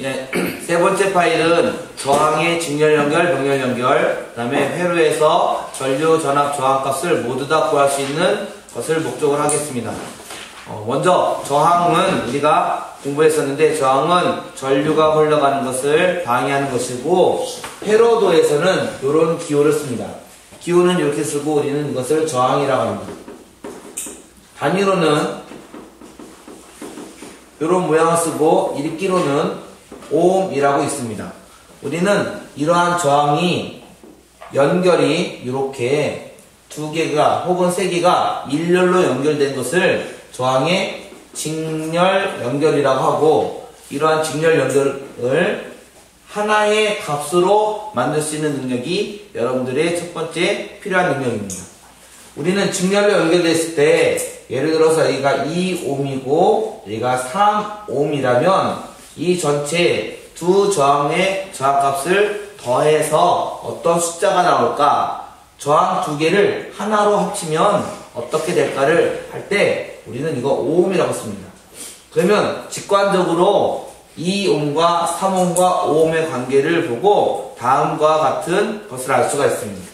예, 세 번째 파일은 저항의 직렬 연결, 병렬 연결, 그 다음에 회로에서 전류, 전압, 저항값을 모두 다 구할 수 있는 것을 목적으로 하겠습니다. 먼저 저항은 우리가 공부했었는데, 저항은 전류가 흘러가는 것을 방해하는 것이고, 회로도에서는 이런 기호를 씁니다. 기호는 이렇게 쓰고 우리는 이것을 저항이라고 합니다. 단위로는 이런 모양을 쓰고 읽기로는 오음이라고 있습니다. 우리는 이러한 저항이 연결이 이렇게 두 개가 혹은 세 개가 일렬로 연결된 것을 저항의 직렬 연결이라고 하고, 이러한 직렬 연결을 하나의 값으로 만들 수 있는 능력이 여러분들의 첫 번째 필요한 능력입니다. 우리는 직렬로 연결됐을 때, 예를 들어서 여기가 2옴이고 여기가 3옴이라면 이 전체 두 저항의 저항값을 더해서 어떤 숫자가 나올까? 저항 두 개를 하나로 합치면 어떻게 될까를 할 때 우리는 이거 5옴이라고 씁니다. 그러면 직관적으로 2옴과 3옴과 5옴의 관계를 보고 다음과 같은 것을 알 수가 있습니다.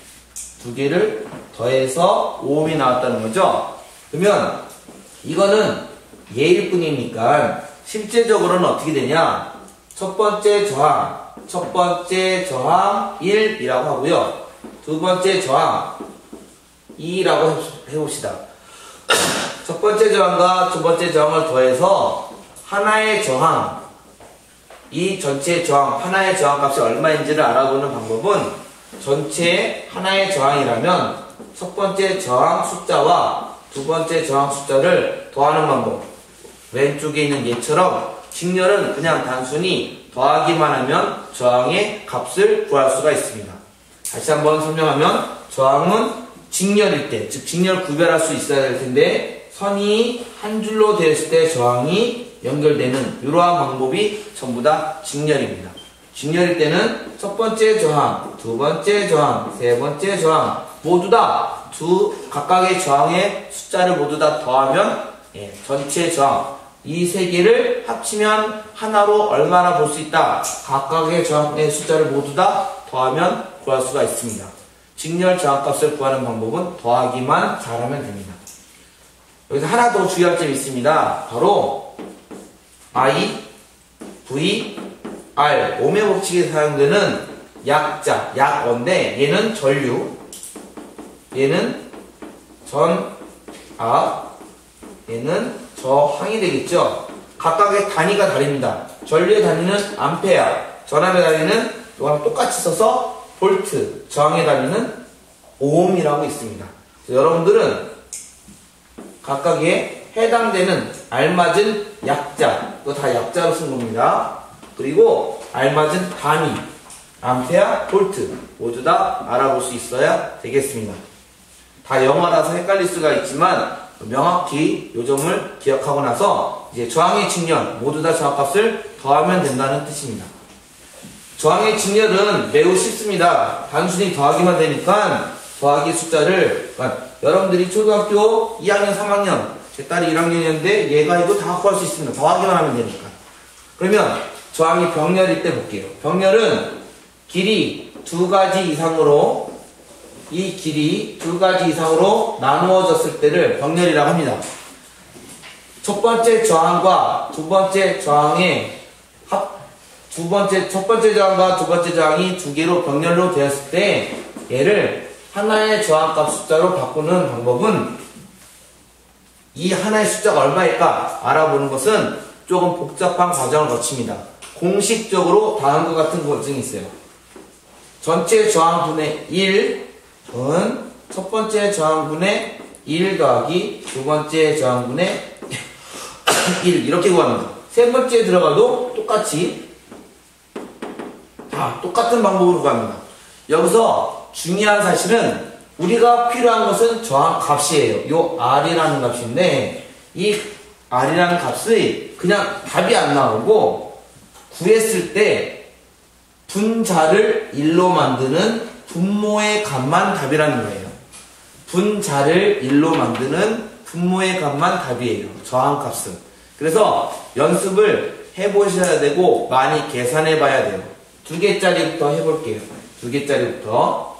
두 개를 더해서 5옴이 나왔다는 거죠. 그러면 이거는 예일 뿐이니까 실제적으로는 어떻게 되냐? 첫 번째 저항 1이라고 하고요. 두 번째 저항 2라고 해봅시다. 첫 번째 저항과 두 번째 저항을 더해서 하나의 저항, 이 전체 저항, 하나의 저항 값이 얼마인지를 알아보는 방법은, 전체 하나의 저항이라면 첫 번째 저항 숫자와 두 번째 저항 숫자를 더하는 방법. 왼쪽에 있는 얘처럼 직렬은 그냥 단순히 더하기만 하면 저항의 값을 구할 수가 있습니다. 다시 한번 설명하면, 저항은 직렬일 때, 즉 직렬 구별할 수 있어야 될 텐데, 선이 한 줄로 되었을 때 저항이 연결되는 이러한 방법이 전부 다 직렬입니다. 직렬일 때는 첫 번째 저항, 두 번째 저항, 세 번째 저항 모두 다 각각의 저항의 숫자를 모두 다 더하면 전체 저항, 이 세 개를 합치면 하나로 얼마나 볼 수 있다? 각각의 저항의 숫자를 모두 다 더하면 구할 수가 있습니다. 직렬 저항값을 구하는 방법은 더하기만 잘하면 됩니다. 여기서 하나 더 주의할 점이 있습니다. 바로 I, V, R, 오음의 법칙에 사용되는 약자, 약어인데, 얘는 전류, 얘는 전압, 얘는 저항이 되겠죠. 각각의 단위가 다릅니다. 전류의 단위는 암페어, 전압의 단위는 또한 똑같이 써서 볼트, 저항의 단위는 오음이라고 있습니다. 여러분들은 각각에 해당되는 알맞은 약자, 또 다 약자로 쓴 겁니다. 그리고 알맞은 단위, 암페어, 볼트 모두 다 알아볼 수 있어야 되겠습니다. 다 영어라서 헷갈릴 수가 있지만 명확히 이 점을 기억하고 나서 이제 저항의 직렬 모두 다 저항값을 더하면 된다는 뜻입니다. 저항의 직렬은 매우 쉽습니다. 단순히 더하기만 되니까 더하기 숫자를, 여러분들이 초등학교 2학년, 3학년, 제 딸이 1학년이었는데 얘가 이거 다 구할 수 있습니다. 더하기만 하면 되니까. 그러면 저항이 병렬일 때 볼게요. 병렬은 길이 두 가지 이상으로, 이 길이 두 가지 이상으로 나누어졌을 때를 병렬이라고 합니다. 첫 번째 저항과 두 번째 저항의 첫 번째 저항과 두 번째 저항이 두 개로 병렬로 되었을 때 얘를 하나의 저항값 숫자로 바꾸는 방법은, 이 하나의 숫자가 얼마일까 알아보는 것은 조금 복잡한 과정을 거칩니다. 공식적으로 다음과 같은 과정이 있어요. 전체 저항분의 1은 첫 번째 저항분의 1 더하기 두 번째 저항분의 1, 이렇게 구합니다. 세 번째에 들어가도 똑같이 다 똑같은 방법으로 구합니다. 여기서 중요한 사실은 우리가 필요한 것은 저항 값이에요. 요 R이라는 값인데, 이 R이라는 값이 그냥 답이 안 나오고, 구했을 때 분자를 1로 만드는 분모의 값만 답이라는 거예요. 분자를 1로 만드는 분모의 값만 답이에요. 저항 값은. 그래서 연습을 해보셔야 되고 많이 계산해 봐야 돼요. 2개짜리부터 해볼게요. 2개짜리부터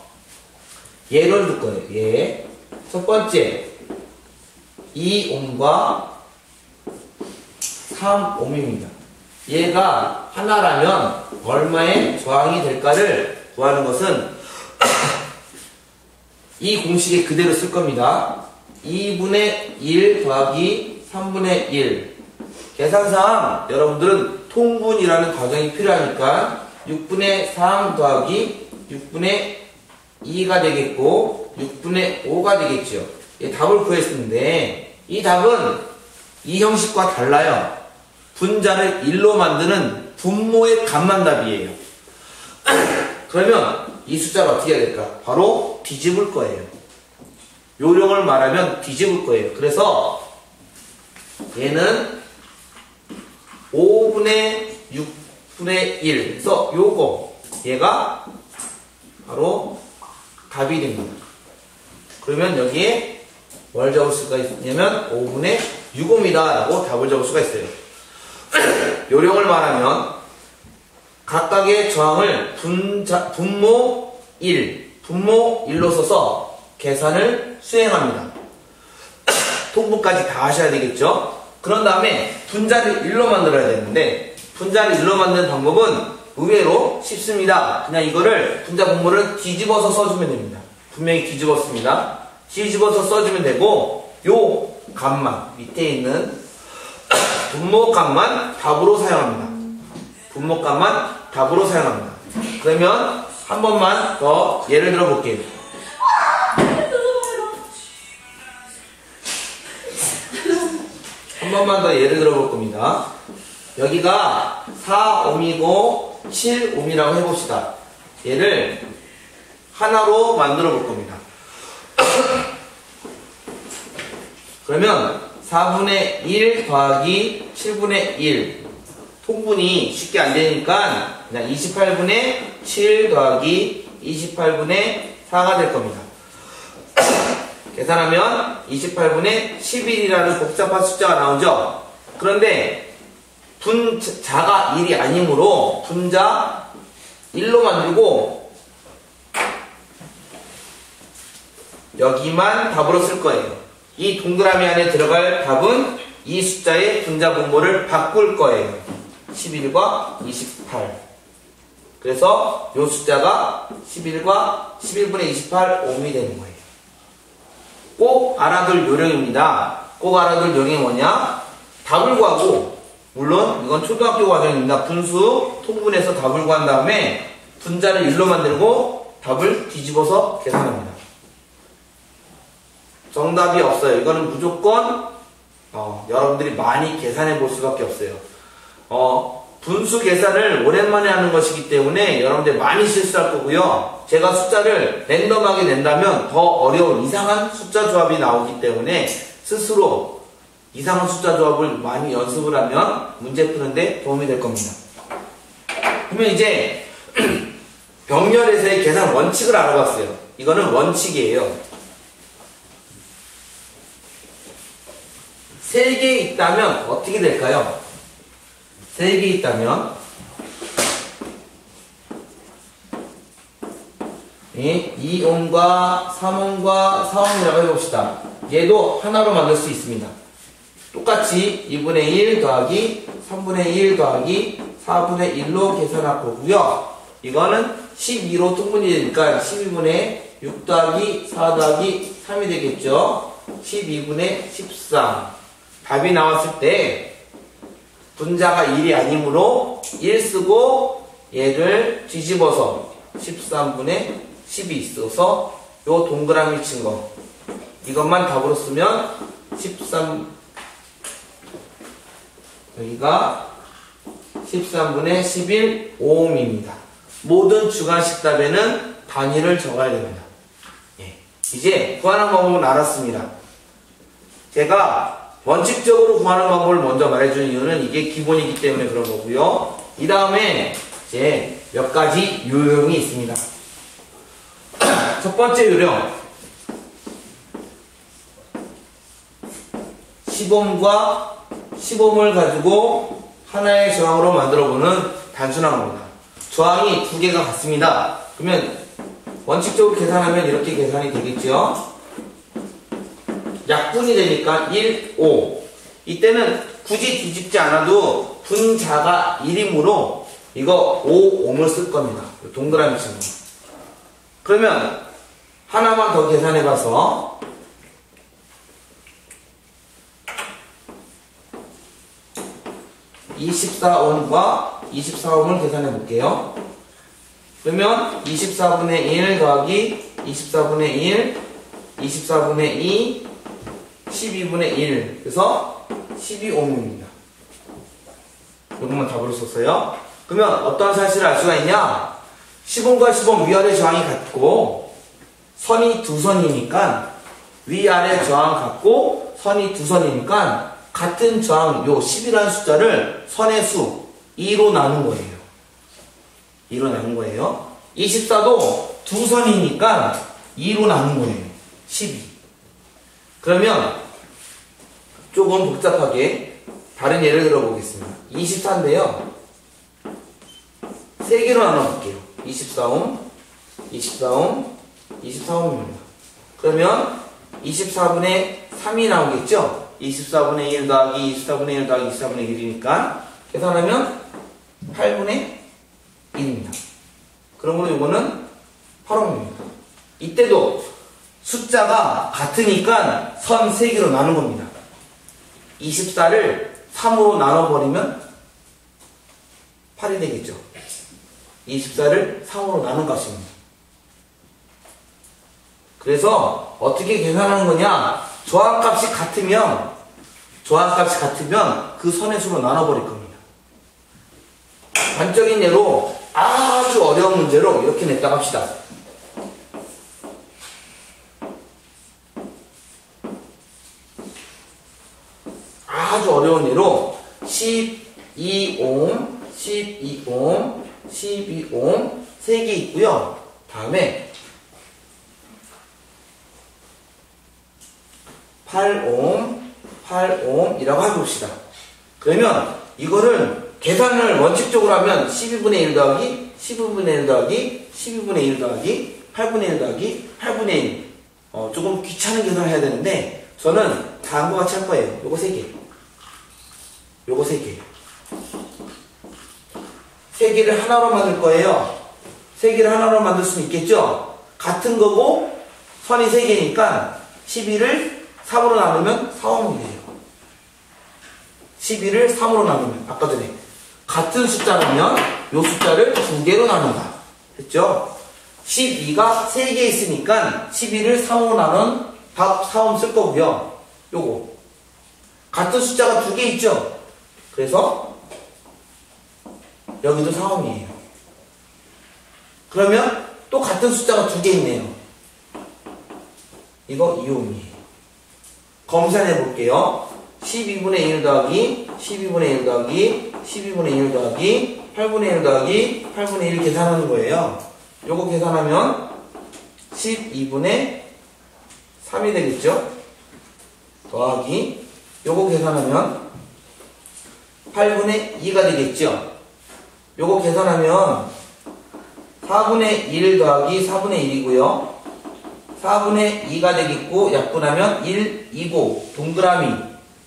예를 들 거예요. 예. 첫 번째 2옴과 3옴입니다. 얘가 하나라면 얼마의 저항이 될까를 구하는 것은 이 공식에 그대로 쓸 겁니다. 2분의 1 더하기 3분의 1. 계산상 여러분들은 통분이라는 과정이 필요하니까 6분의 3 더하기 6분의 2가 되겠고 6분의 5가 되겠죠. 이 답을 구했는데 이 답은 이 형식과 달라요. 분자를 1로 만드는 분모의 값만 답이에요. 그러면 이 숫자를 어떻게 해야 될까? 바로 뒤집을 거예요. 요령을 말하면 뒤집을 거예요. 그래서 얘는 5분의 6분의 1. 그래서 요거 얘가 바로 답이 됩니다. 그러면 여기에 뭘 적을 수가 있냐면 5분의 6옴이다 라고 답을 적을 수가 있어요. 요령을 말하면 각각의 저항을 분모 1로 써서 계산을 수행합니다. 통분까지 다 하셔야 되겠죠? 그런 다음에 분자를 1로 만들어야 되는데 분자를 1로 만드는 방법은 의외로 쉽습니다. 그냥 이거를 분자 분모를 뒤집어서 써주면 됩니다. 분명히 뒤집었습니다. 뒤집어서 써주면 되고 요 값만 밑에 있는 분모 값만 답으로 사용합니다. 분모 값만 답으로 사용합니다. 그러면 한 번만 더 예를 들어 볼게요. 한 번만 더 예를 들어 볼 겁니다. 여기가 4옴이고 7옴이라고 해봅시다. 얘를 하나로 만들어 볼 겁니다. 그러면 4분의 1 더하기 7분의 1 통분이 쉽게 안 되니까 그냥 28분의 7 더하기 28분의 4가 될 겁니다. 계산하면 28분의 11이라는 복잡한 숫자가 나오죠. 그런데 분자가 1이 아니므로 분자 1로 만들고 여기만 답으로 쓸 거예요. 이 동그라미 안에 들어갈 답은 이 숫자의 분자 분모를 바꿀 거예요. 11과 28. 그래서 이 숫자가 11분의 28 옴이 되는 거예요. 꼭 알아둘 요령입니다. 꼭 알아둘 요령이 뭐냐? 답을 구하고, 물론 이건 초등학교 과정입니다. 분수, 통분해서 답을 구한 다음에 분자를 1로 만들고 답을 뒤집어서 계산합니다. 정답이 없어요. 이거는 무조건 여러분들이 많이 계산해 볼 수밖에 없어요. 분수 계산을 오랜만에 하는 것이기 때문에 여러분들 많이 실수할 거고요. 제가 숫자를 랜덤하게 낸다면 더 어려운 이상한 숫자 조합이 나오기 때문에 스스로 이상한 숫자 조합을 많이 연습을 하면 문제 푸는데 도움이 될 겁니다. 그러면 이제 병렬에서의 계산 원칙을 알아봤어요. 이거는 원칙이에요. 3개 있다면 어떻게 될까요? 3개 있다면 2옴과 3옴과 4옴이라고 해봅시다. 얘도 하나로 만들 수 있습니다. 똑같이 2분의 1 더하기 3분의 1 더하기 4분의 1로 계산할 거고요. 이거는 12로 통분이 되니까 12분의 6 더하기 4 더하기 3이 되겠죠. 12분의 13. 답이 나왔을 때 분자가 1이 아니므로 1 쓰고 얘를 뒤집어서 13분의 10이 있어서 요 동그라미 친 거 이것만 답으로 쓰면 13 여기가 13분의 11 5옴입니다. 모든 주관식 답에는 단위를 적어야 됩니다. 이제 구하는 방법은 알았습니다. 제가 원칙적으로 구하는 방법을 먼저 말해주는 이유는 이게 기본이기 때문에 그런 거고요. 이 다음에 이제 몇 가지 요령이 있습니다. 첫 번째 요령 10옴과 10옴을 가지고 하나의 저항으로 만들어보는 단순한 겁니다. 저항이 두 개가 같습니다. 그러면 원칙적으로 계산하면 이렇게 계산이 되겠죠. 약분이 되니까 1, 5. 이때는 굳이 뒤집지 않아도 분자가 1이므로 이거 5옴을 쓸 겁니다. 동그라미처럼. 그러면 하나만 더 계산해봐서 24옴과 24옴을 계산해 볼게요. 그러면 24분의 1 더하기 24분의 1, 24분의 2, 12분의 1. 그래서 12옴입니다. 이것만 답으로 썼어요. 그러면 어떤 사실을 알 수가 있냐? 10옴과 10옴 위아래 저항이 같고 선이 두 선이니까 위아래 저항 같고 선이 두 선이니까 같은 저항 요 10이라는 숫자를 선의 수 2로 나눈 거예요. 2로 나눈 거예요. 24도 두 선이니까 2로 나눈 거예요. 12. 그러면 조금 복잡하게 다른 예를 들어보겠습니다. 24인데요. 3개로 나눠볼게요. 24옴, 24옴, 24옴입니다. 그러면 24분의 3이 나오겠죠? 24분의 1 더하기 24분의 1 더하기 24분의 1이니까 계산하면 8분의 1입니다. 그러므로 이거는 8옴입니다. 이때도 숫자가 같으니까 선 3개로 나눈 겁니다. 24를 3으로 나눠버리면 8이 되겠죠. 24를 3으로 나눈 값입니다. 그래서 어떻게 계산하는 거냐? 저항값이 같으면 그 선의 수로 나눠버릴 겁니다. 단적인 예로 아주 어려운 문제로 이렇게 냈다고 합시다. 아주 어려운 예로 12옴, 12옴, 12옴 3개 있고요. 다음에 8옴, 8옴이라고 해봅시다. 그러면 이거를 계산을 원칙적으로 하면 12분의 1 더하기 12분의 1 더하기 12분의 1 더하기 8분의 1 더하기 8분의 1 조금 귀찮은 계산을 해야 되는데 저는 다음과 같이 할 거예요. 요거 3개. 요거 3개. 3개를 하나로 만들 거예요. 3개를 하나로 만들 수는 있겠죠? 같은 거고 선이 3개니까 12를 3으로 나누면 4옴이 돼요. 12를 3으로 나누면 아까 전에 같은 숫자라면 요 숫자를 2개로 나눈다 했죠? 12가 3개 있으니까 12를 3으로 나눈 답 4옴 쓸 거고요. 요거 같은 숫자가 2개 있죠? 그래서 여기도 4옴이에요. 그러면 또 같은 숫자가 2개 있네요. 이거 2옴이에요. 검산해 볼게요. 12분의 1 더하기 12분의 1 더하기 12분의 1 더하기 8분의 1 더하기 8분의 1 계산하는 거예요. 요거 계산하면 12분의 3이 되겠죠? 더하기 요거 계산하면 8분의 2가 되겠죠? 요거 계산하면 4분의 1 더하기 4분의 1이고요. 4분의 2가 되겠고 약분하면 1, 2고 동그라미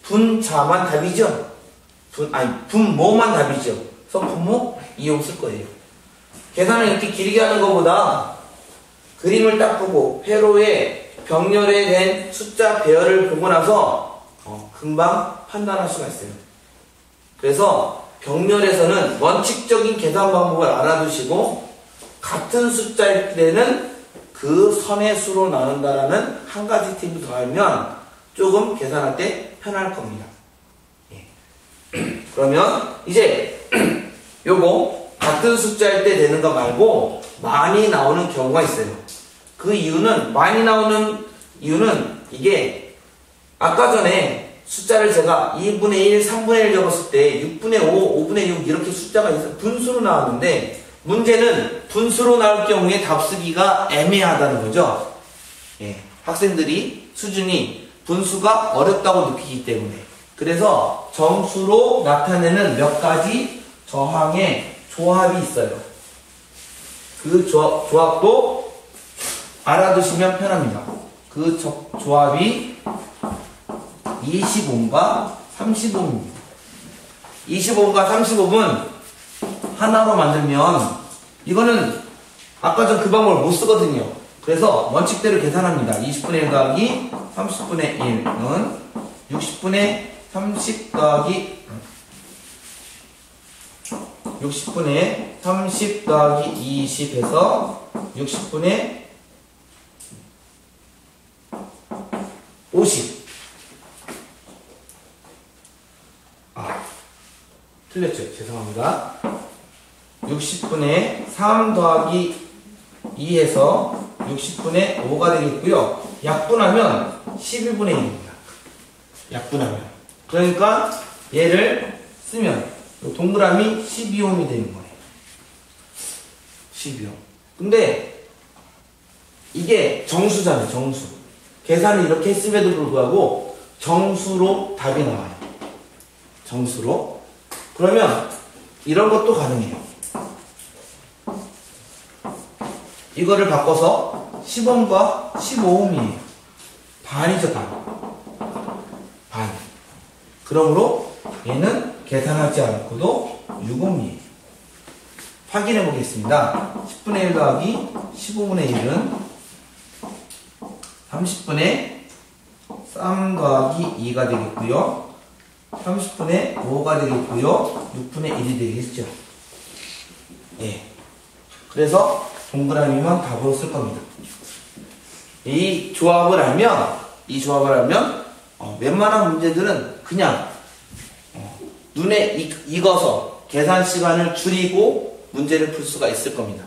분자만 답이죠. 분모만 답이죠. 그래서 분모 2옴 쓸 거예요. 계산을 이렇게 길게 하는 것보다 그림을 딱 보고 회로에 병렬에 된 숫자 배열을 보고 나서 금방 판단할 수가 있어요. 그래서 병렬에서는 원칙적인 계산 방법을 알아두시고 같은 숫자일 때는 그 선의 수로 나눈다라는 한 가지 팁을 더 알면 조금 계산할 때 편할 겁니다. 예. 그러면 이제 요거 같은 숫자일 때 되는 거 말고 많이 나오는 경우가 있어요. 그 이유는 많이 나오는 이유는 이게 아까 전에 숫자를 제가 2분의 1, 3분의 1 적었을 때 6분의 5, 5분의 6 이렇게 숫자가 있어서 분수로 나왔는데 문제는 분수로 나올 경우에 답 쓰기가 애매하다는 거죠. 예, 학생들이 수준이 분수가 어렵다고 느끼기 때문에 그래서 정수로 나타내는 몇 가지 저항의 조합이 있어요. 그 조합도 알아두시면 편합니다. 그 조합이 20옴과 30옴입니다. 25옴과 30옴은 하나로 만들면 이거는 아까 전 그 방법을 못 쓰거든요. 그래서 원칙대로 계산합니다. 20분의 1 더하기 30분의 1은 60분의 30 더하기 60분의 30 더하기 20 해서 60분의 50. 틀렸죠? 죄송합니다. 60분의 3 더하기 2 해서 60분의 5가 되겠고요. 약분하면 12분의 1입니다. 약분하면. 그러니까 얘를 쓰면 동그라미 12옴이 되는 거예요. 12옴. 근데 이게 정수잖아요. 정수. 계산을 이렇게 했음에도 불구하고 정수로 답이 나와요. 정수로. 그러면 이런 것도 가능해요. 이거를 바꿔서 10옴과 15옴이에요. 반이죠, 반. 그러므로 얘는 계산하지 않고도 6옴이에요. 확인해 보겠습니다. 10분의 1 더하기 15분의 1은 30분의 3 더하기 2가 되겠고요. 30분의 5가 되겠고요. 6분의 1이 되겠죠. 예. 그래서 동그라미만 답으로 쓸 겁니다. 이 조합을 알면 웬만한 문제들은 그냥 눈에 익어서 계산 시간을 줄이고 문제를 풀 수가 있을 겁니다.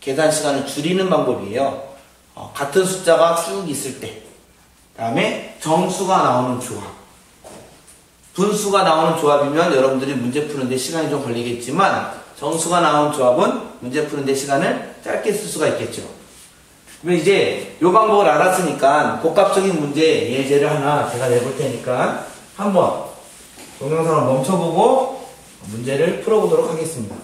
계산 시간을 줄이는 방법이에요. 같은 숫자가 쭉 있을 때, 다음에 정수가 나오는 조합, 분수가 나오는 조합이면 여러분들이 문제 푸는데 시간이 좀 걸리겠지만 정수가 나오는 조합은 문제 푸는데 시간을 짧게 쓸 수가 있겠죠. 그러면 이제 이 방법을 알았으니까 복합적인 문제 예제를 하나 제가 내볼 테니까 한번 동영상을 멈춰보고 문제를 풀어보도록 하겠습니다.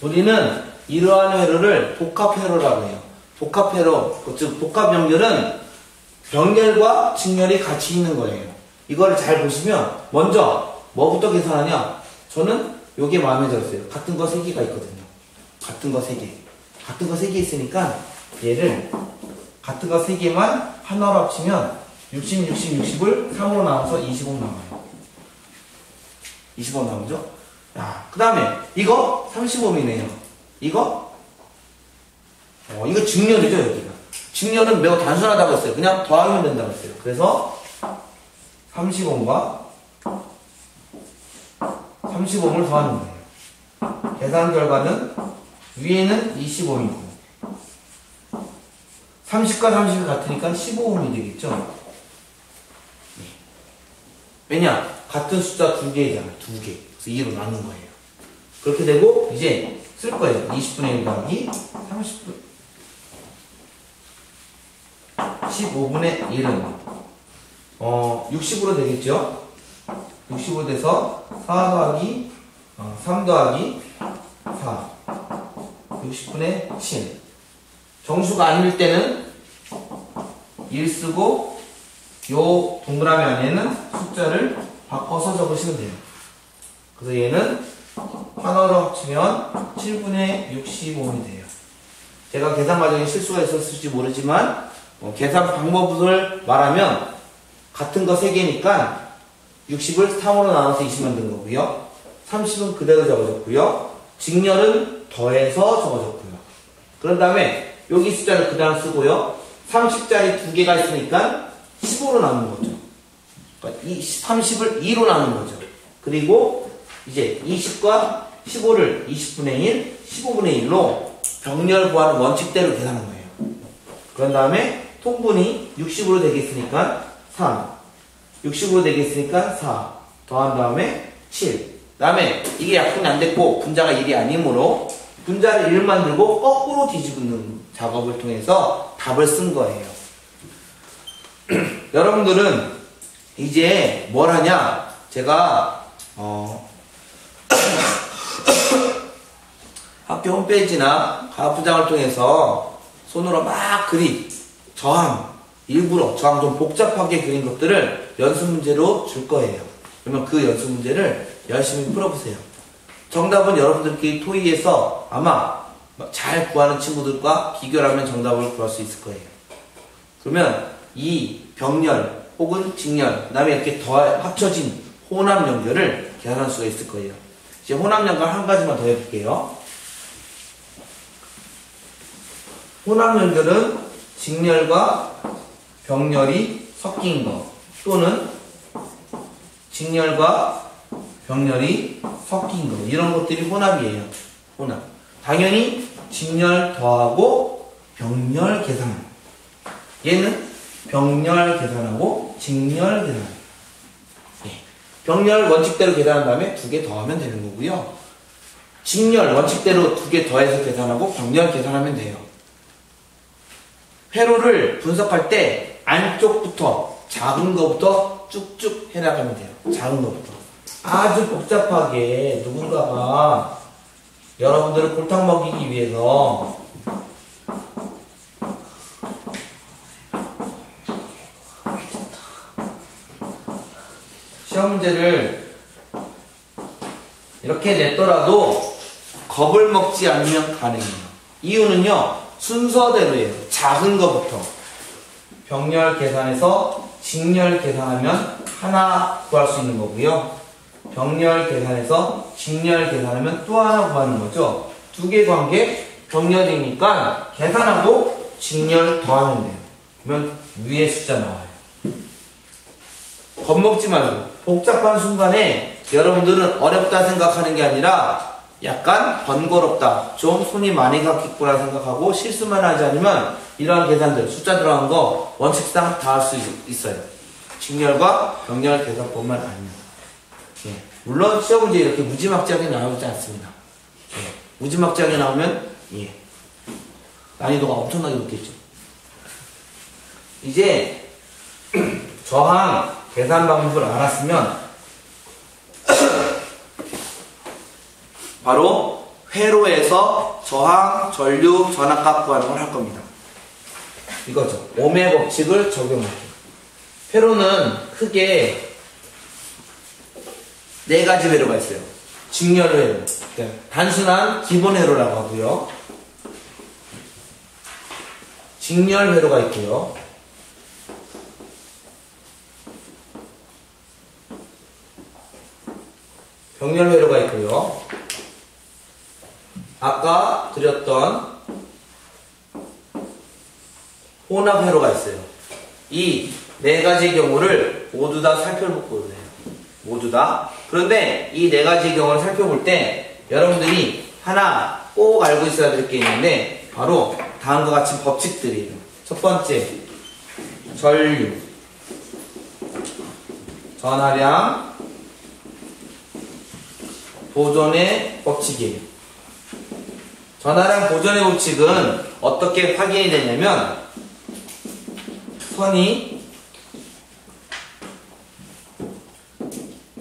우리는 이러한 회로를 복합회로라고 해요. 복합회로, 즉 복합병렬은 병렬과 직렬이 같이 있는 거예요. 이거를 잘 보시면 먼저 뭐부터 계산하냐? 저는 요게 마음에 들었어요. 같은 거 3개가 있거든요. 같은 거 3개. 같은 거 3개 있으니까 얘를 같은 거 3개만 하나로 합치면 60, 60, 60을 3으로 나눠서 25 나와요. 25 나오죠? 그 다음에 이거 35이네요. 이거 직렬이죠. 여기가 직렬은 매우 단순하다고 했어요. 그냥 더하면 된다고 했어요. 그래서 35과 35을 더하는 거예요. 계산 결과는 위에는 25이고 30과 30이 같으니까 15옴이 되겠죠. 왜냐? 같은 숫자 2개잖아요. 2개. 그래서 2로 나눈 거예요. 그렇게 되고 이제 쓸 거예요. 20분의 1 더하기 30분 15분의 1은 60으로 되겠죠. 60으로 돼서 4 더하기 3 더하기 4 60분의 7. 정수가 아닐 때는 1 쓰고 요 동그라미 안에는 숫자를 바꿔서 적으시면 돼요. 그래서 얘는 하나로 합치면 7분의 65이 돼요. 제가 계산 과정에 실수가 있었을지 모르지만 계산 방법을 말하면 같은 거 3개니까 60을 3으로 나눠서 20 만든 거고요. 30은 그대로 적어졌고요. 직렬은 더해서 적어졌고요. 그런 다음에 여기 숫자를 그냥 쓰고요. 30짜리 두 개가 있으니까 15로 나누는 거죠. 그러니까 30을 2로 나누는 거죠. 그리고 이제 20과 15를 20분의 1, 15분의 1로 병렬 구하는 원칙대로 계산하는 거예요. 그런 다음에 통분이 60으로 되겠으니까 3, 60으로 되겠으니까 4, 더한 다음에 7. 그 다음에 이게 약분이 안 됐고 분자가 1이 아니므로 분자를 1 만들고 거꾸로 뒤집는 작업을 통해서 답을 쓴 거예요. 여러분들은 이제 뭘 하냐? 제가 학교 홈페이지나 가부장을 통해서 손으로 막 일부러 저항 좀 복잡하게 그린 것들을 연습 문제로 줄 거예요. 그러면 그 연습 문제를 열심히 풀어보세요. 정답은 여러분들끼리 토의에서 아마 잘 구하는 친구들과 비교를 하면 정답을 구할 수 있을 거예요. 그러면 이 병렬 혹은 직렬, 그 다음에 이렇게 합쳐진 혼합 연결을 계산할 수가 있을 거예요. 이제 혼합 연결 한 가지만 더 해볼게요. 혼합 연결은 직렬과 병렬이 섞인 거 또는 직렬과 병렬이 섞인 거 이런 것들이 혼합이에요. 혼합. 당연히 직렬 더하고 병렬 계산. 얘는 병렬 계산하고 직렬 계산. 병렬 원칙대로 계산한 다음에 두 개 더하면 되는 거고요. 직렬 원칙대로 두 개 더해서 계산하고 병렬 계산하면 돼요. 회로를 분석할 때 안쪽부터 작은 거부터 쭉쭉 해나가면 돼요. 작은 거부터. 아주 복잡하게 누군가가 여러분들을 골탕 먹이기 위해서 시험 문제를 이렇게 냈더라도 겁을 먹지 않으면 가능해요. 이유는요, 순서대로예요. 작은 거부터 병렬 계산해서 직렬 계산하면 하나 구할 수 있는 거고요. 병렬 계산해서 직렬 계산하면 또 하나 구하는 거죠. 두 개 관계 병렬이니까 계산하고 직렬 더하면 돼요. 그러면 위에 숫자 나와요. 겁먹지 말고 복잡한 순간에 여러분들은 어렵다 생각하는 게 아니라 약간 번거롭다, 좀 손이 많이 갔겠구나 생각하고 실수만 하지 않으면 이러한 계산들, 숫자 들어간 거 원칙상 다 할 수 있어요. 직렬과 병렬 계산법만 아니면. 예. 물론 시험 문제 이렇게 무지막지하게 나오지 않습니다. 예. 무지막지하게 나오면 난이도가 엄청나게 높겠죠. 이제 저항 계산 방법을 알았으면 바로 회로에서 저항, 전류, 전압값 구하는 걸 할 겁니다. 이거죠. ohm의 법칙을 적용할게요. 회로는 크게 네 가지 회로가 있어요. 직렬 회로, 단순한 기본 회로라고 하고요. 직렬 회로가 있고요. 병렬 회로가 있고요. 아까 드렸던 혼합 회로가 있어요. 이 네 가지 경우를 모두 다 살펴볼 거예요. 모두 다. 그런데 이 네 가지 경우를 살펴볼 때 여러분들이 하나 꼭 알고 있어야 될 게 있는데 바로 다음과 같이 법칙들이에요. 첫 번째, 전류, 전하량, 보존의 법칙이에요. 전하량 보존의 법칙은 어떻게 확인이 되냐면 선이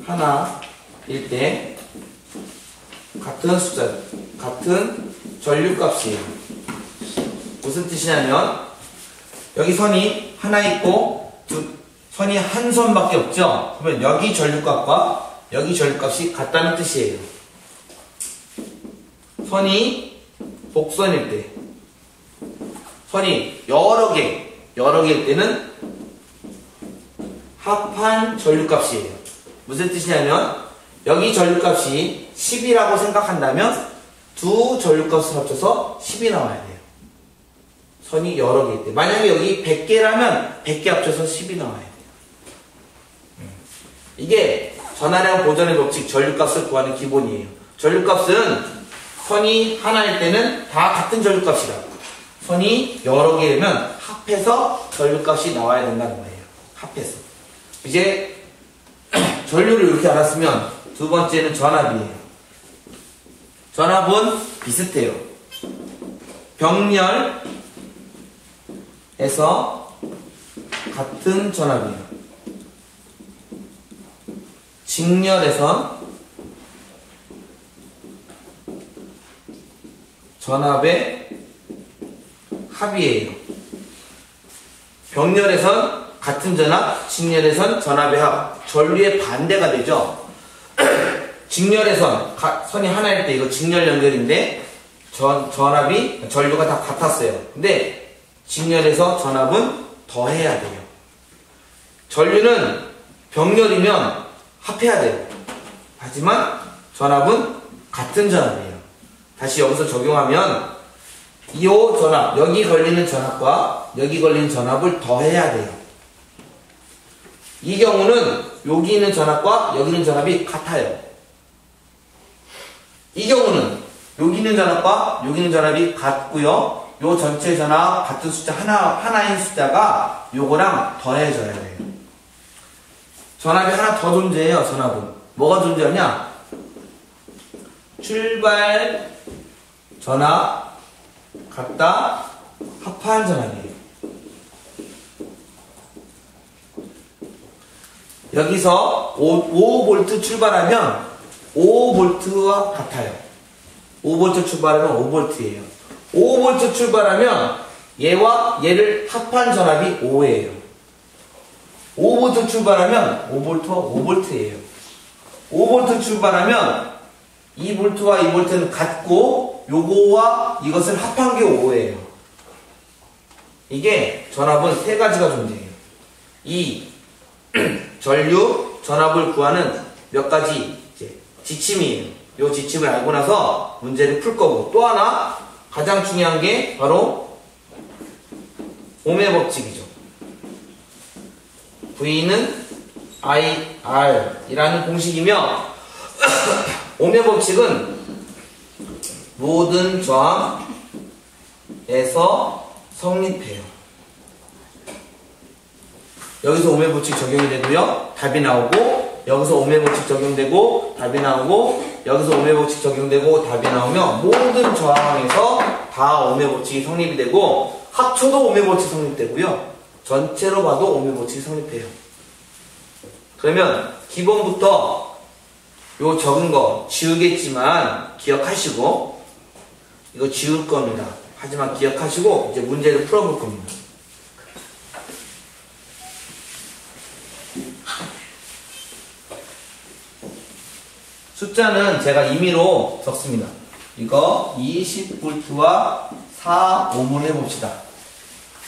하나일 때 같은 숫자, 같은 전류값이에요. 무슨 뜻이냐면 여기 선이 하나 있고 선이 한 선밖에 없죠. 그러면 여기 전류값과 여기 전류값이 같다는 뜻이에요. 선이 복선일 때, 선이 여러 개일 때는 합한 전류값이에요. 무슨 뜻이냐면 여기 전류값이 10이라고 생각한다면 두 전류값을 합쳐서 10이 나와야 돼요. 선이 여러 개일 때. 만약에 여기 100개라면 100개 합쳐서 10이 나와야 돼요. 이게 전하량 보전의 법칙 전류값을 구하는 기본이에요. 전류값은 선이 하나일 때는 다 같은 전류값이다. 선이 여러 개면 합해서 전류값이 나와야 된다는 거예요. 합해서. 이제 전류를 이렇게 알았으면 두 번째는 전압이에요. 전압은 비슷해요. 병렬에서 같은 전압이에요. 직렬에선 전압의 합이에요. 병렬에선 같은 전압, 직렬에선 전압의 합. 전류의 반대가 되죠. 직렬에선 선이 하나일 때 이거 직렬 연결인데 전압이 전류가 다 같았어요. 근데 직렬에서 전압은 더해야 돼요. 전류는 병렬이면 합해야 돼요. 하지만 전압은 같은 전압이에요. 다시 여기서 적용하면 이 전압, 여기 걸리는 전압과 여기 걸리는 전압을 더해야 돼요. 이 경우는 여기 있는 전압과 여기 있는 전압이 같아요. 이 경우는 여기 있는 전압과 여기 있는 전압이 같고요. 요 전체 전압 같은 숫자 하나인 숫자가 요거랑 더해져야 돼요. 전압이 하나 더 존재해요. 전압은 뭐가 존재하냐? 출발 전압 같다 합한 전압이에요. 여기서 5V 출발하면 5V와 같아요. 5V 출발하면 5V예요. 5V 출발하면 얘와 얘를 합한 전압이 5예요. 5V 출발하면 5V와 5V예요. 5V 출발하면 2V와 2V는 같고 요거와 이것을 합한 게 5예요. 이게 전압은 세 가지가 존재해요. 이 전류 전압을 구하는 몇 가지 지침이에요. 이 지침을 알고 나서 문제를 풀 거고, 또 하나 가장 중요한 게 바로 오음의 법칙이죠. V는 IR이라는 공식이며 오음의 법칙은 모든 저항에서 성립해요. 여기서 오음의 법칙 적용이 되고요. 답이 나오고, 여기서 오음의 법칙 적용되고 답이 나오고, 여기서 오음의 법칙 적용되고 답이 나오면 모든 저항에서 다 오음의 법칙이 성립이 되고, 합쳐도 오음의 법칙 성립되고요. 전체로 봐도 오음의 법칙이 성립해요. 그러면 기본부터 요 적은 거 지우겠지만 기억하시고, 이거 지울 겁니다. 하지만 기억하시고 이제 문제를 풀어볼 겁니다. 숫자는 제가 임의로 적습니다. 이거 20V와 4ohm을 해봅시다.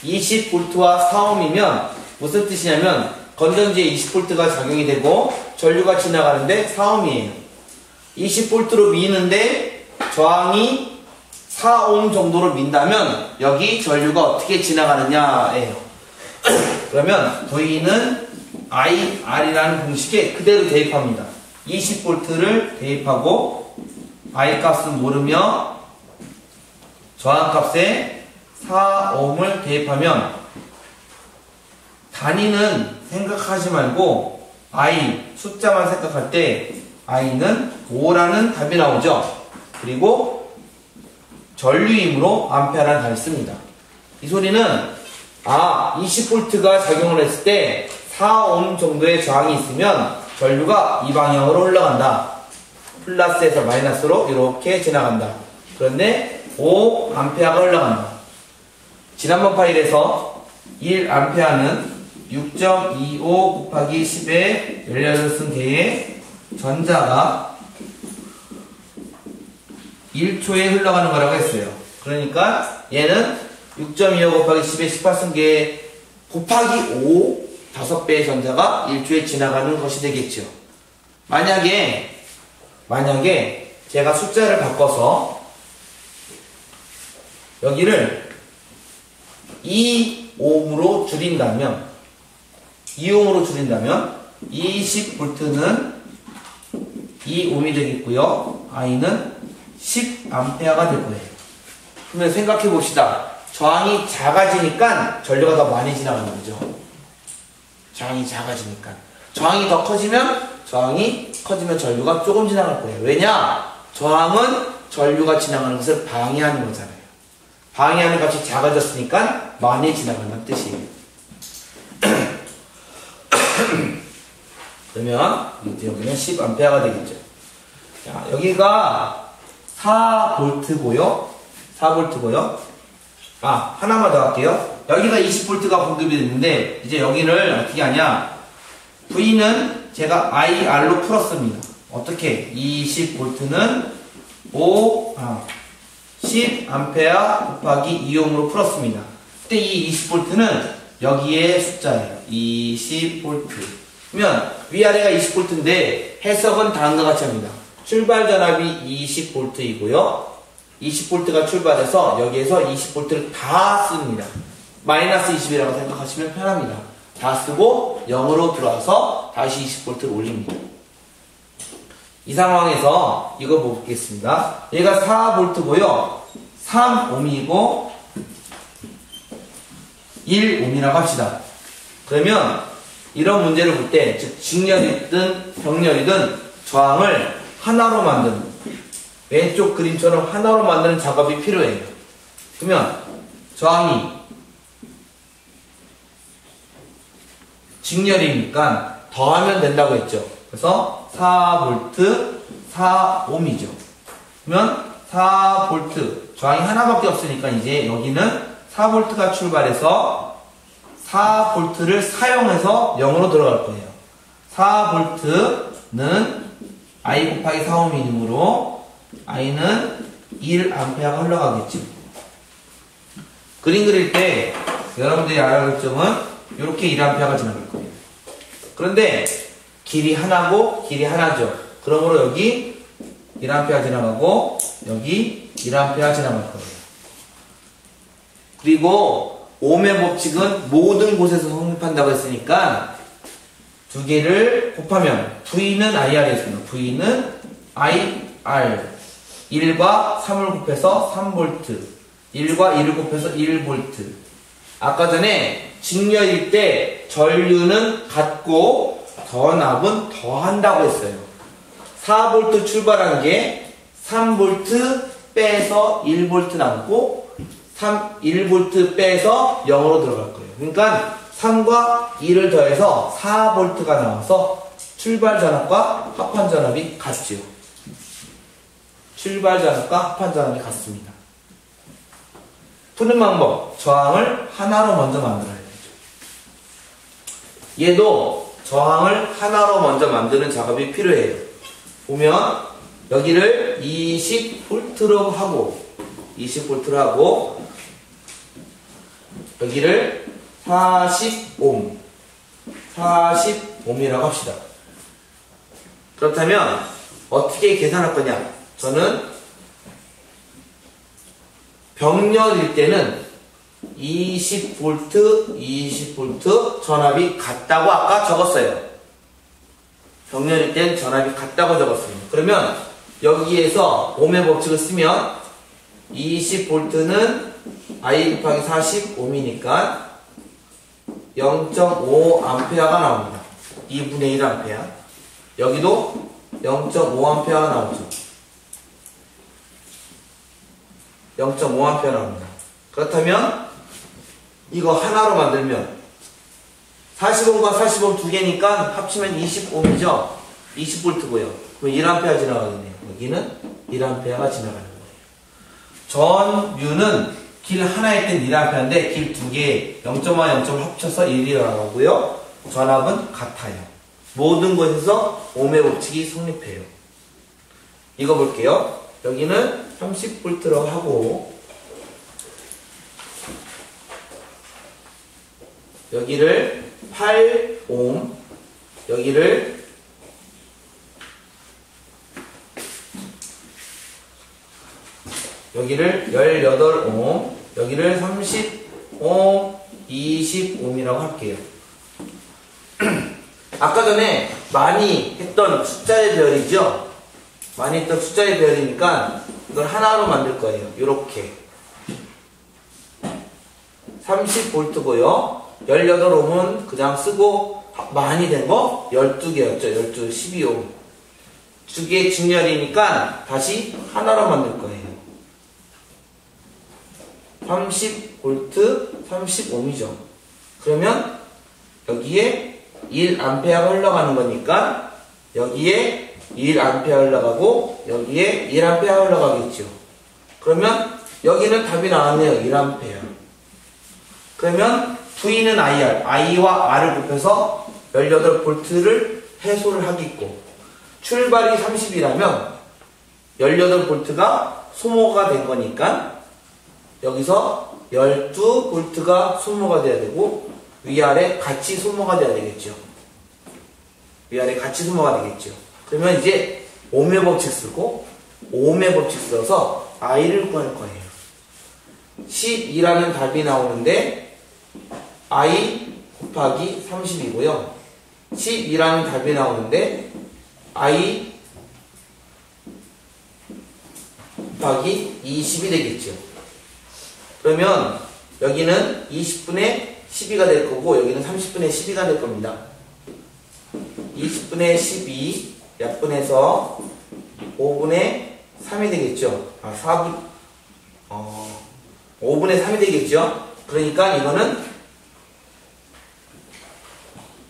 20V와 4ohm이면 무슨 뜻이냐면 건전지에 20V가 작용이 되고 전류가 지나가는데 4ohm이에요. 20V로 미는데 저항이 4ohm 정도로 민다면 여기 전류가 어떻게 지나가느냐예요. 그러면 V는 IR이라는 공식에 그대로 대입합니다. 20V를 대입하고 I 값은 모르며 저항값에 4ohm을 대입하면 단위는 생각하지 말고 I 숫자만 생각할 때 I는 5라는 답이 나오죠. 그리고 전류임으로 암페어라는 단위를 씁니다. 이 소리는 20V가 작용을 했을 때 4ohm 정도의 저항이 있으면 전류가 이 방향으로 흘러간다. 플러스에서 마이너스로 이렇게 지나간다. 그런데 5A가 흘러간다. 지난번 파일에서 1A는 6.25 곱하기 10의 18승 개의 전자가 1초에 흘러가는 거라고 했어요. 그러니까 얘는 6.25 곱하기 10의 18승 개 곱하기 5 5배의 전자가 1초에 지나가는 것이 되겠죠. 만약에 제가 숫자를 바꿔서 여기를 2옴으로 줄인다면 20V는 2옴이 되겠고요. I는 10A가 될 거예요. 그러면 생각해 봅시다. 저항이 작아지니까 전류가 더 많이 지나가는 거죠. 저항이 작아지니까. 저항이 커지면 전류가 조금 지나갈 거예요. 왜냐? 저항은 전류가 지나가는 것을 방해하는 거잖아요. 방해하는 값이 작아졌으니까 많이 지나간다는 뜻이에요. 그러면 여기는 10A가 되겠죠. 자, 여기가 4V고요. 하나만 더 할게요. 여기가 20V가 공급이 됐는데 이제 여기를 어떻게 하냐? V는 제가 IR로 풀었습니다. 어떻게? 20V는 10A 곱하기 2옴으로 풀었습니다. 그때 이 20V는 여기에 숫자예요. 20V. 그러면 위아래가 20V인데 해석은 다음과 같이 합니다. 출발 전압이 20V이고요. 20V가 출발해서 여기에서 20V를 다 씁니다. 마이너스 20이라고 생각하시면 편합니다. 다 쓰고 0으로 들어와서 다시 20V를 올립니다. 이 상황에서 이거 보겠습니다. 얘가 4V고요. 3옴이고 1옴이라고 합시다. 그러면 이런 문제를 볼 때, 즉 직렬이든 병렬이든 저항을 하나로 만드는, 왼쪽 그림처럼 하나로 만드는 작업이 필요해요. 그러면 저항이 직렬이니까 더하면 된다고 했죠. 그래서 4V 4옴이죠. 그러면 4V 저항이 하나밖에 없으니까 이제 여기는 4V가 출발해서 4V를 사용해서 0으로 들어갈 거예요. 4V는 I 곱하기 4옴이므로 I는 1A가 흘러가겠죠. 그림 그릴 때 여러분들이 알아야 할 점은 이렇게 1A가 지나갈 거예요. 그런데 길이 하나고 길이 하나죠. 그러므로 여기 1A 지나가고 여기 1A 지나갈 거예요. 그리고 옴의 법칙은 모든 곳에서 성립한다고 했으니까 두 개를 곱하면 V는 IR이었습니다. V는 IR 1과 3을 곱해서 3V 1과 1을 곱해서 1V. 아까 전에 직렬일 때 전류는 같고 전압은 더한다고 했어요. 4V 출발한 게 3V 빼서 1V 남고 1V 빼서 0으로 들어갈 거예요. 그러니까 3과 2를 더해서 4V가 나와서 출발 전압과 합판 전압이 같죠. 출발 전압과 합판 전압이 같습니다. 푸는 방법, 저항을 하나로 먼저 만들어야 되죠. 얘도 저항을 하나로 먼저 만드는 작업이 필요해요. 보면 여기를 20V로 하고 여기를 40옴이라고 합시다. 그렇다면 어떻게 계산할 거냐? 저는 병렬일 때는 20V 전압이 같다고 아까 적었어요. 병렬일 땐 전압이 같다고 적었습니다. 그러면 여기에서 옴의 법칙을 쓰면 20V는 I 곱하기 40옴이니까 0.5A가 나옵니다. 2분의 1A. 여기도 0.5A가 나오죠. 0.5A 나옵니다. 그렇다면 이거 하나로 만들면 40옴과 40옴 두 개니까 합치면 20옴이죠. 20V고요. 그럼 1A 지나가겠네요. 여기는 1A가 지나가는 거예요. 전류는 길 하나일 땐 1A인데 길 두 개 0.5, 0.5 합쳐서 1이 나가고요. 전압은 같아요. 모든 곳에서 옴의 법칙이 성립해요. 이거 볼게요. 여기는 30V로 하고 여기를 8옴, 여기를 여기를 18옴, 여기를 30옴, 20옴이라고 할게요. 아까 전에 많이 했던 숫자의 배열이죠? 많이 했던 숫자의 배열이니까 이걸 하나로 만들 거예요. 이렇게 30V고요 18옴은 그냥 쓰고 많이 된 거 12개였죠. 12옴 2개 직렬이니까 다시 하나로 만들 거예요. 30V 30옴이죠. 그러면 여기에 1A가 흘러가는 거니까 여기에 1A 흘러가고 여기에 1A 흘러가겠죠. 그러면 여기는 답이 나왔네요. 1A. 그러면 V는 I와 R을 곱해서 18V를 해소를 하겠고 출발이 30이라면 18V가 소모가 된 거니까 여기서 12V가 소모가 돼야 되고 위아래 같이 소모가 돼야 되겠죠. 위아래 같이 소모가 되겠죠. 그러면 이제 옴의 법칙 쓰고 옴의 법칙 써서 I를 구할 거예요. 12라는 답이 나오는데 I 곱하기 30이고요. 12라는 답이 나오는데 I 곱하기 20이 되겠죠. 그러면 여기는 20분의 12가 될 거고 여기는 30분의 12가 될 겁니다. 20분의 12 약분해서 5분의 3이 되겠죠. 5분의 3이 되겠죠. 그러니까 이거는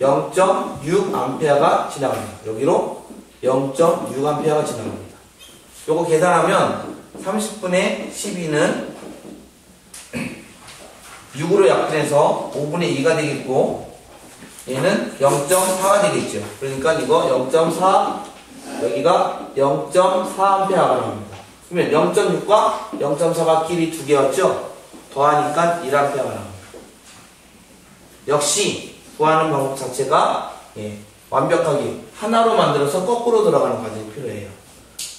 0.6A가 지나갑니다. 여기로 0.6A가 지나갑니다. 요거 계산하면 30분의 12는 6으로 약분해서 5분의 2가 되겠고 얘는 0.4가 되겠죠. 그러니까 이거 0.4 여기가 0.4A가 나옵니다. 그러면 0.6과 0.4가 길이 2개 왔죠? 더하니까 1A가 나옵니다. 역시 구하는 방법 자체가 완벽하게 하나로 만들어서 거꾸로 돌아가는 과정이 필요해요.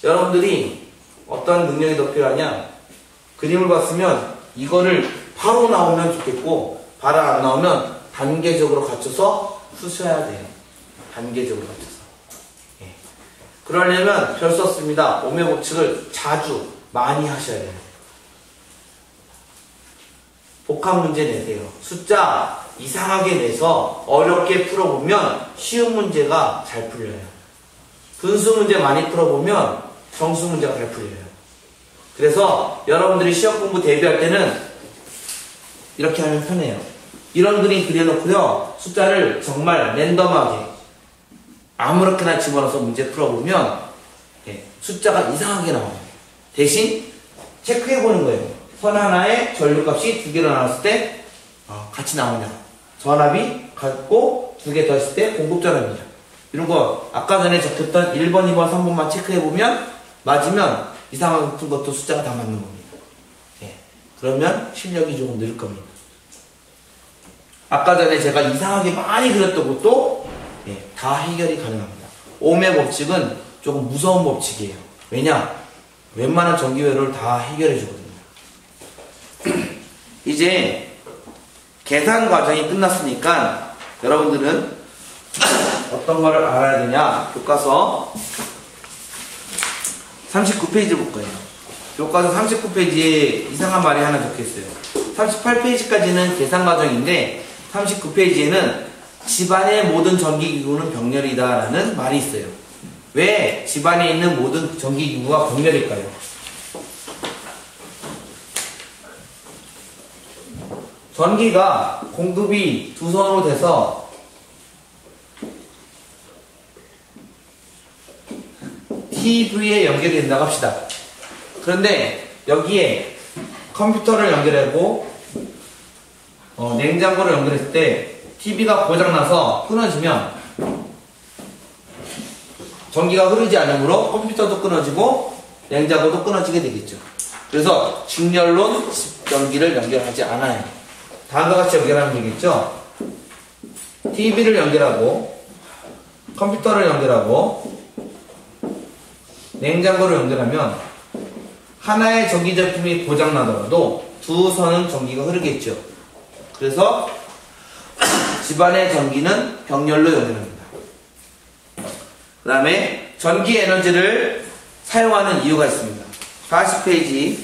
여러분들이 어떤 능력이 더 필요하냐? 그림을 봤으면 이거를 바로 나오면 좋겠고 바로 안 나오면 단계적으로 갖춰서 푸셔야 돼요. 단계적으로 갖춰서. 그러려면 별 수 없습니다. 옴의 법칙을 자주 많이 하셔야 돼요. 복합 문제 내세요. 숫자 이상하게 내서 어렵게 풀어보면 쉬운 문제가 잘 풀려요. 분수 문제 많이 풀어보면 정수 문제가 잘 풀려요. 그래서 여러분들이 시험 공부 대비할 때는 이렇게 하면 편해요. 이런 그림 그려놓고요. 숫자를 정말 랜덤하게 아무렇게나 집어넣어서 문제 풀어보면 숫자가 이상하게 나와요. 대신 체크해보는 거예요. 선 하나에 전류값이 2개로 나눴을 때 같이 나오냐. 전압이 같고 2개 더했을 때 공급전압이냐. 이런 거 아까 전에 적혔던 1번, 2번, 3번만 체크해보면 맞으면 이상하게 푼 것도 숫자가 다 맞는 겁니다. 그러면 실력이 조금 늘 겁니다. 아까 전에 제가 이상하게 많이 그렸던 것도 다 해결이 가능합니다. 옴의 법칙은 조금 무서운 법칙이에요. 왜냐? 웬만한 전기회로를 다 해결해 주거든요. 이제 계산 과정이 끝났으니까 여러분들은 어떤 거를 알아야 되냐? 교과서 39페이지 볼 거예요. 교과서 39페이지에 이상한 말이 하나 적혀있어요. 38페이지까지는 계산 과정인데 39페이지에는 집안의 모든 전기기구는 병렬이다 라는 말이 있어요. 왜 집안에 있는 모든 전기기구가 병렬일까요? 전기가 공급이 두 선으로 돼서 TV에 연결이 된다고 합시다. 그런데 여기에 컴퓨터를 연결하고 냉장고를 연결했을 때 TV가 고장나서 끊어지면 전기가 흐르지 않으므로 컴퓨터도 끊어지고 냉장고도 끊어지게 되겠죠. 그래서 직렬론 전기를 연결하지 않아요. 다음과 같이 연결하면 되겠죠. TV를 연결하고 컴퓨터를 연결하고 냉장고를 연결하면 하나의 전기 제품이 고장나더라도 두 선은 전기가 흐르겠죠. 그래서 집안의 전기는 병렬로 연결합니다. 그 다음에 전기 에너지를 사용하는 이유가 있습니다. 40페이지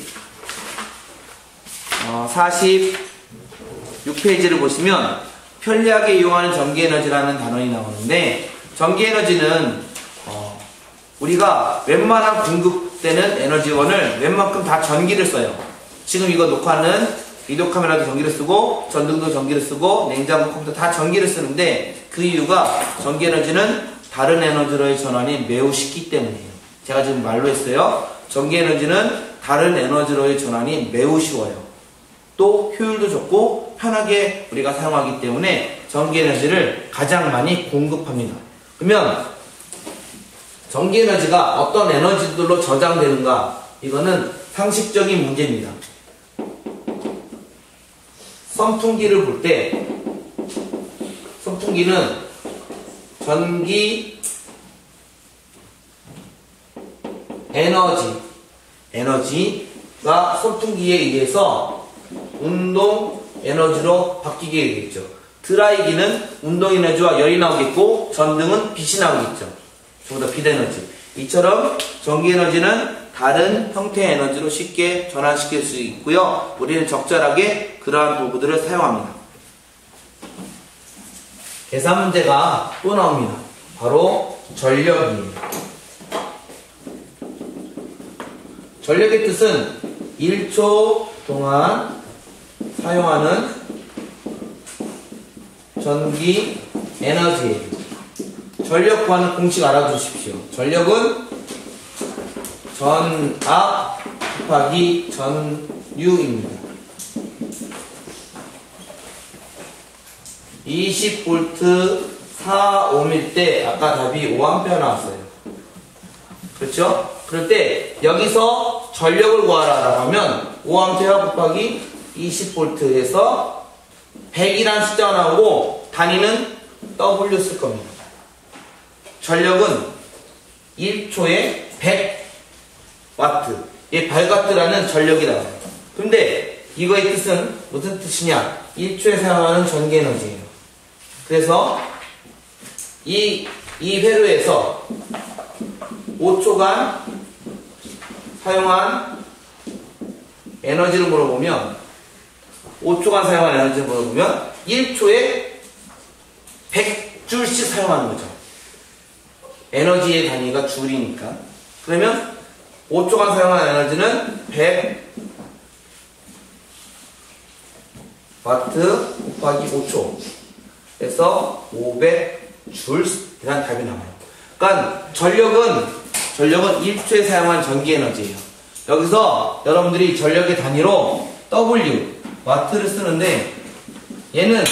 46페이지를 보시면 편리하게 이용하는 전기에너지라는 단원이 나오는데, 전기에너지는 우리가 웬만한 공급되는 에너지원을 웬만큼 다 전기를 써요. 지금 이거 녹화는 비디오 카메라도 전기를 쓰고 전등도 전기를 쓰고 냉장고 컴퓨터 다 전기를 쓰는데, 그 이유가 전기에너지는 다른 에너지로의 전환이 매우 쉽기 때문이에요. 제가 지금 말로 했어요. 전기에너지는 다른 에너지로의 전환이 매우 쉬워요. 또 효율도 좋고 편하게 우리가 사용하기 때문에 전기에너지를 가장 많이 공급합니다. 그러면 전기에너지가 어떤 에너지들로 저장되는가? 이거는 상식적인 문제입니다. 선풍기를 볼 때 선풍기는 전기 에너지가 선풍기에 의해서 운동 에너지로 바뀌게 되겠죠. 드라이기는 운동 에너지와 열이 나오겠고 전등은 빛이 나오겠죠. 전부 다 빛 에너지. 이처럼 전기 에너지는 다른 형태의 에너지로 쉽게 전환시킬 수 있고요. 우리는 적절하게 그러한 도구들을 사용합니다. 계산 문제가 또 나옵니다. 바로 전력이에요. 전력의 뜻은 1초 동안 사용하는 전기 에너지예요. 전력 구하는 공식 알아두십시오. 전력은 전압 곱하기 전유입니다. 20V 4ohm일 때 아까 답이 5A 나왔어요. 그렇죠? 그럴 때 여기서 전력을 구하라라고 하면 5A 곱하기 20V에서 100이라는 숫자가 나오고 단위는 W 쓸 겁니다. 전력은 1초에 100W, 이 100W라는 전력이 나와요. 근데 이거의 뜻은 무슨 뜻이냐? 1초에 사용하는 전기 에너지예요. 그래서 이 회로에서 5초간 사용한 에너지를 물어보면 5초간 사용한 에너지를 물어보면 1초에 100줄씩 사용하는 거죠. 에너지의 단위가 줄이니까. 그러면 5초간 사용한 에너지는 100W 곱하기 5초 그래서 500줄이라는 답이 나와요. 그러니까 전력은 1초에 사용한 전기 에너지예요. 여기서 여러분들이 전력의 단위로 W, 와트를 쓰는데 얘는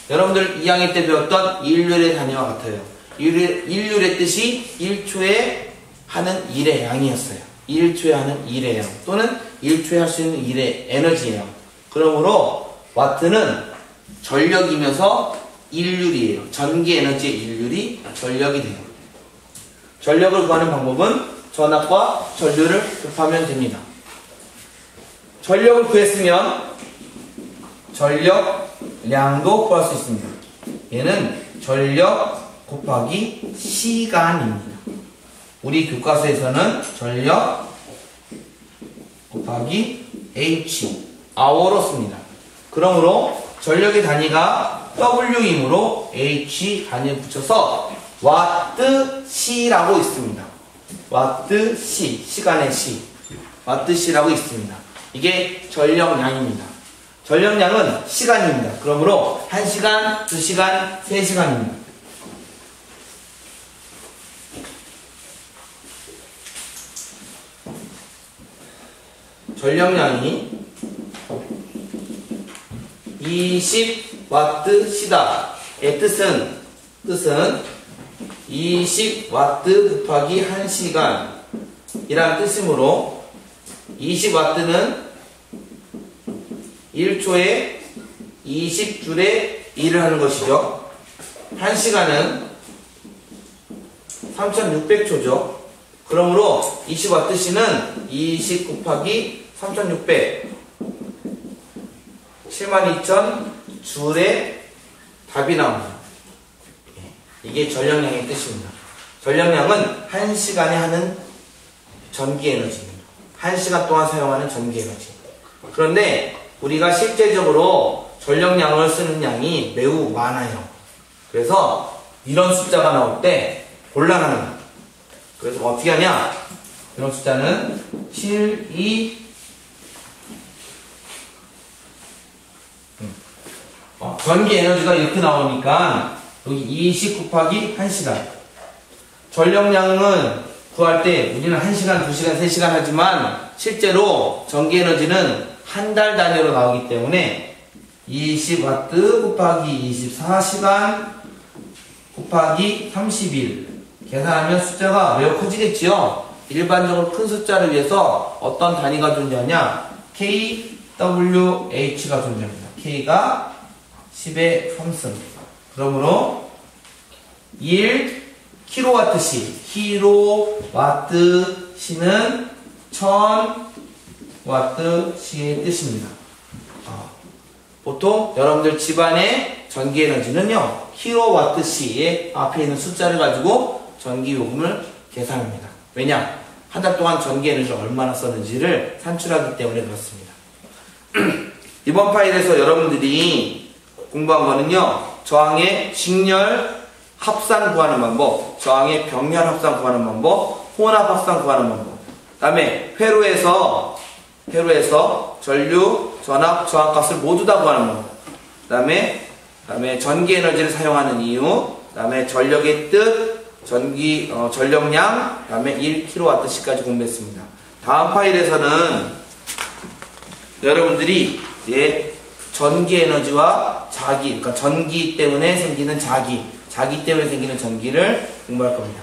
여러분들 2학년 때 배웠던 일률의 단위와 같아요. 일률의 뜻이 1초에 하는 일의 양이었어요. 1초에 하는 일의 양 또는 1초에 할 수 있는 일의 에너지예요. 그러므로 와트는 전력이면서 일률이에요. 전기 에너지의 일률이 전력이 돼요. 전력을 구하는 방법은 전압과 전류를 곱하면 됩니다. 전력을 구했으면 전력량도 구할 수 있습니다. 얘는 전력 곱하기 시간입니다. 우리 교과서에서는 전력 곱하기 H, hour로 씁니다. 그러므로 전력의 단위가 W이므로 H 단위를 붙여서 와트시라고 있습니다. 와트시, 시간의 시, 와트시라고 있습니다. 이게 전력량입니다. 전력량은 시간입니다. 그러므로 1시간, 2시간, 3시간입니다. 전력량이 20W시다. 의 뜻은 20W 곱하기 1시간 이라는 뜻이므로 20W는 1초에 20줄의 일을 하는 것이죠. 1시간은 3600초죠. 그러므로 20Wc는 20 곱하기 3600 72,000줄의 답이 나옵니다. 이게 전력량의 뜻입니다. 전력량은 1시간에 하는 전기 에너지입니다. 1시간 동안 사용하는 전기 에너지. 그런데 우리가 실제적으로 전력량을 쓰는 양이 매우 많아요. 그래서 이런 숫자가 나올 때 곤란합니다. 그래서 어떻게 하냐? 이런 숫자는 7, 2, 전기 에너지가 이렇게 나오니까 여기 20 곱하기 1시간. 전력량은 구할 때 우리는 1시간, 2시간, 3시간 하지만 실제로 전기 에너지는 한 달 단위로 나오기 때문에 20W 곱하기 24시간 곱하기 30일 계산하면 숫자가 매우 커지겠지요. 일반적으로 큰 숫자를 위해서 어떤 단위가 존재하냐? kWh가 존재합니다. k가 10의 3승. 그러므로 1kWh, kWh는 1000Wh의 뜻입니다. 보통 여러분들 집안의 전기 에너지는요, kWh의 앞에 있는 숫자를 가지고 전기 요금을 계산합니다. 왜냐? 한 달 동안 전기 에너지를 얼마나 썼는지를 산출하기 때문에 그렇습니다. 이번 파일에서 여러분들이 공부한 거는요, 저항의 직렬 합산 구하는 방법, 저항의 병렬 합산 구하는 방법, 혼합 합산 구하는 방법, 그 다음에 회로에서 전류, 전압, 저항값을 모두 다 구하는 방법, 그 다음에 전기 에너지를 사용하는 이유, 그 다음에 전력의 뜻, 전력량, 그 다음에 1kWh까지 공부했습니다. 다음 파일에서는 여러분들이 전기 에너지와 자기, 그러니까 전기 때문에 생기는 자기 때문에 생기는 전기를 공부할 겁니다.